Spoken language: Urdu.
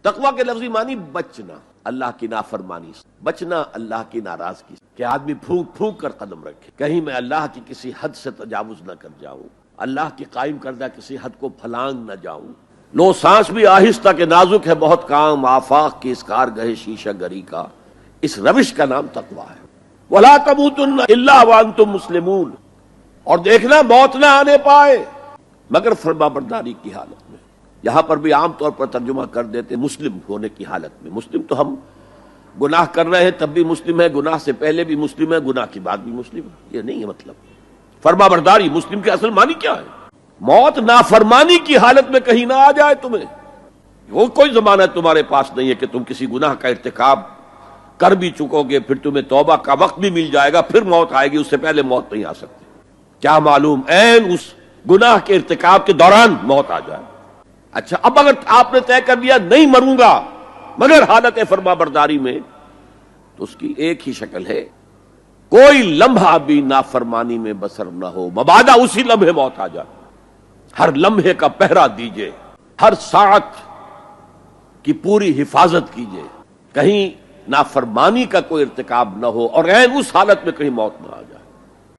تقوی کے لفظی معنی بچنا اللہ کی نافرمانی سے، بچنا اللہ کی ناراضگی سے، کہ آدمی پھونک پھونک کر قدم رکھے، کہیں میں اللہ کی کسی حد سے تجاوز نہ کر جاؤں، اللہ کی قائم کردہ کسی حد کو پھلانگ نہ جاؤں۔ لو سانس بھی آہستہ کہ نازک ہے بہت کام، آفاق کی اس کارگہ شیشہ گری کا، اس روش کا نام تقوی ہے۔ وَلَا تَمُوتُنَّ إِلَّا وَأَنْتُمْ مُسْلِمُونَ، اور دیکھنا موت نہ آنے پائے مگر فرمانبرداری کی حالت میں۔ یہاں پر بھی عام طور پر ترجمہ کر دیتے مسلم ہونے کی حالت میں۔ مسلم تو ہم گناہ کر رہے ہیں تب بھی مسلم ہے، گناہ سے پہلے بھی مسلم ہے، گناہ کی بعد بھی مسلم ہے، یہ نہیں ہے مطلب۔ فرمانبرداری مسلم کے اصل معنی کیا ہے؟ موت نافرمانی کی حالت میں کہیں نہ آ جائے تمہیں، وہ کوئی ضمانت تمہارے پاس نہیں ہے کہ تم کسی گناہ کا ارتکاب کر بھی چکو گے، پھر تمہیں توبہ کا وقت بھی مل جائے گا، پھر موت آئے گی، اس سے پہلے موت نہیں آ سکتی۔ کیا معلوم عین اس گناہ کے ارتکاب کے دوران موت آ جائے۔ اچھا، اب اگر آپ نے طے کر لیا نہیں مروں گا مگر حالت فرمانبرداری میں، تو اس کی ایک ہی شکل ہے، کوئی لمحہ بھی نافرمانی میں بسر نہ ہو، مبادا اسی لمحے موت آ جائے۔ ہر لمحے کا پہرا دیجئے، ہر ساعت کی پوری حفاظت کیجئے، کہیں نافرمانی کا کوئی ارتکاب نہ ہو اور عین اس حالت میں کہیں موت نہ آ جائے۔